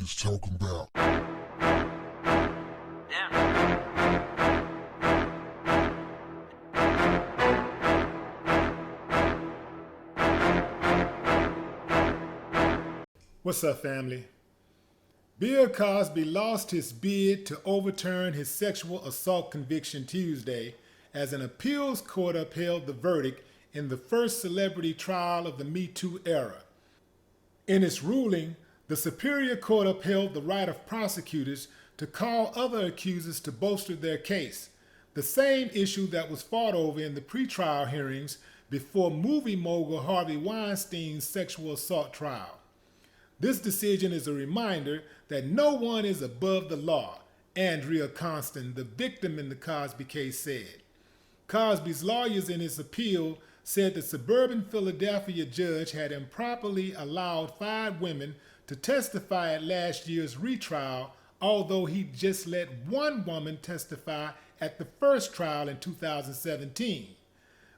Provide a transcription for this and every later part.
is talking about. What's up, family? Bill Cosby lost his bid to overturn his sexual assault conviction Tuesday as an appeals court upheld the verdict in the first celebrity trial of the Me Too era. In its ruling, the Superior Court upheld the right of prosecutors to call other accusers to bolster their case, the same issue that was fought over in the pretrial hearings before movie mogul Harvey Weinstein's sexual assault trial. This decision is a reminder that no one is above the law, Andrea Constant, the victim in the Cosby case, said. Cosby's lawyers in his appeal said the suburban Philadelphia judge had improperly allowed 5 women to testify at last year's retrial, although he just let 1 woman testify at the first trial in 2017.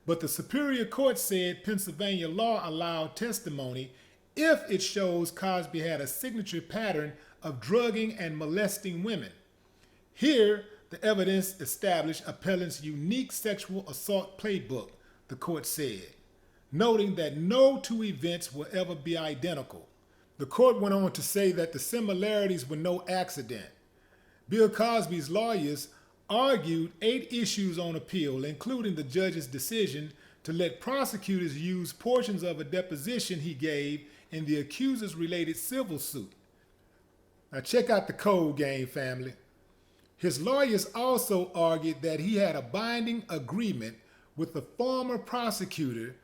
But the Superior Court said Pennsylvania law allowed testimony if it shows Cosby had a signature pattern of drugging and molesting women. Here, the evidence established appellant's unique sexual assault playbook, the court said, noting that no 2 events will ever be identical. The court went on to say that the similarities were no accident. Bill Cosby's lawyers argued 8 issues on appeal, including the judge's decision to let prosecutors use portions of a deposition he gave in the Accusers-related civil suit. Now check out the code game, family. His lawyers also argued that he had a binding agreement with the former prosecutor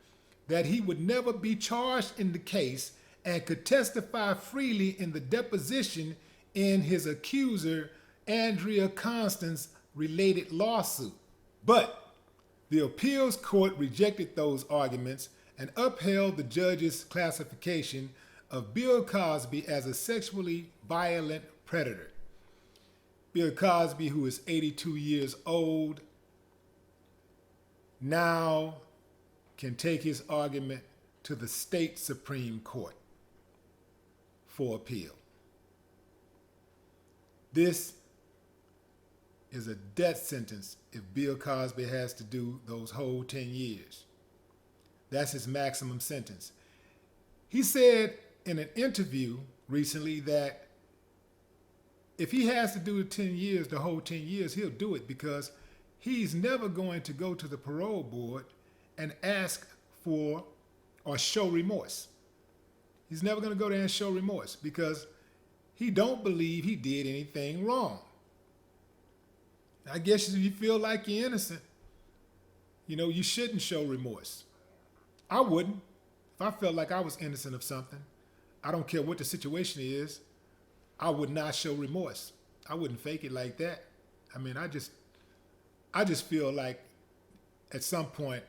that he would never be charged in the case and could testify freely in the deposition in his accuser Andrea Constant's related lawsuit. But the appeals court rejected those arguments and upheld the judge's classification of Bill Cosby as a sexually violent predator. Bill Cosby, who is 82 years old, now can take his argument to the state Supreme Court for appeal. This is a death sentence if Bill Cosby has to do those whole 10 years. That's his maximum sentence. He said in an interview recently that if he has to do the 10 years, the whole 10 years, he'll do it because he's never going to go to the parole board and ask for or show remorse. He's never going to go there and show remorse because he don't believe he did anything wrong. I guess if you feel like you're innocent, you shouldn't show remorse. I wouldn't. If I felt like I was innocent of something, I don't care what the situation is, I would not show remorse. I wouldn't fake it like that. I mean, I just feel like at some point,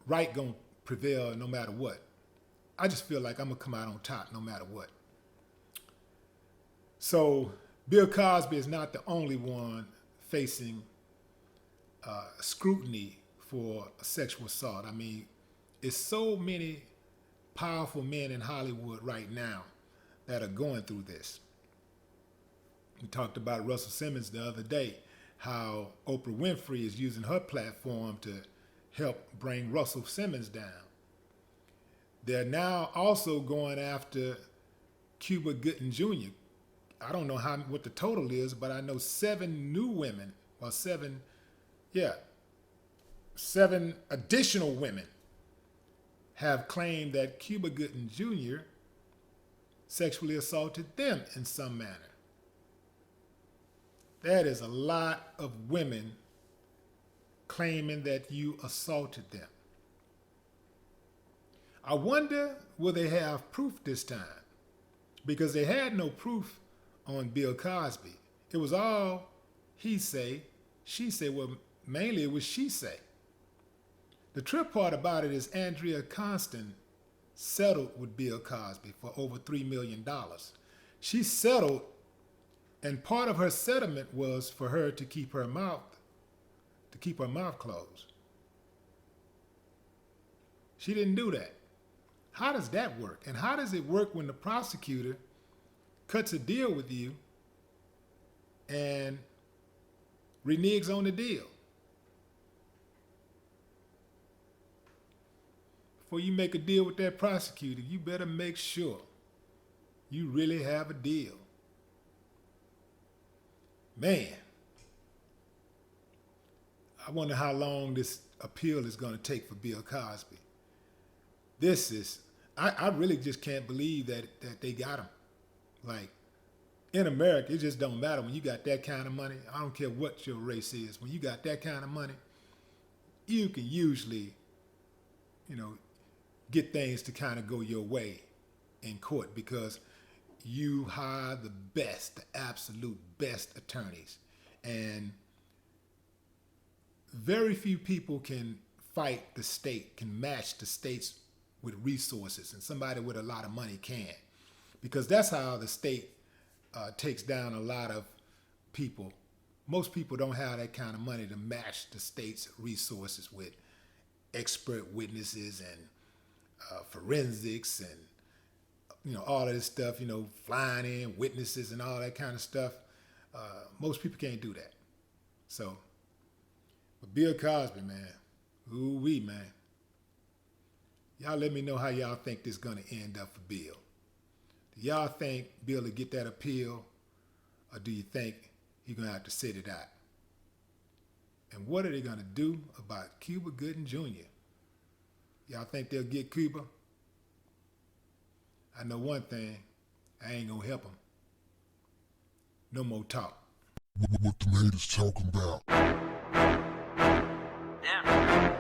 right gonna prevail no matter what. I just feel like I'm gonna come out on top no matter what. So Bill Cosby is not the only one facing scrutiny for sexual assault. I mean, it's so many powerful men in Hollywood right now that are going through this. We talked about Russell Simmons the other day, how Oprah Winfrey is using her platform to help bring Russell Simmons down. They're now also going after Cuba Gooding Jr. I don't know what the total is, but I know 7 new women, or 7 additional women have claimed that Cuba Gooding Jr. sexually assaulted them in some manner. That is a lot of women claiming that you assaulted them. I wonder, will they have proof this time? Because they had no proof on Bill Cosby. It was all he say, she say. Well, mainly it was she say. The trip part about it is Andrea Constant settled with Bill Cosby for over $3 million. She settled, and part of her settlement was for her to keep her mouth closed. She didn't do that. How does that work? And how does it work when the prosecutor cuts a deal with you and reneges on the deal. Before you make a deal with that prosecutor, you better make sure you really have a deal. Man, I wonder how long this appeal is going to take for Bill Cosby. This is, I really just can't believe that they got him. Like, in America, it just don't matter when you got that kind of money. I don't care what your race is. When you got that kind of money, you can usually, get things to kind of go your way in court because you hire the best, the absolute best attorneys. And very few people can fight the state, can match the states with resources, and somebody with a lot of money can. Because that's how the state takes down a lot of people. Most people don't have that kind of money to match the state's resources with expert witnesses and forensics and all of this stuff, flying in witnesses and all that kind of stuff. Most people can't do that. So, but Bill Cosby, man, ooh-wee, man. Y'all let me know how y'all think this is going to end up for Bill. Do y'all think Bill will get that appeal, or do you think he's going to have to sit it out? And what are they going to do about Cuba Gooding Jr.? Y'all think they'll get Cuba? I know one thing, I ain't going to help them. No more talk. What the haters talking about? Damn.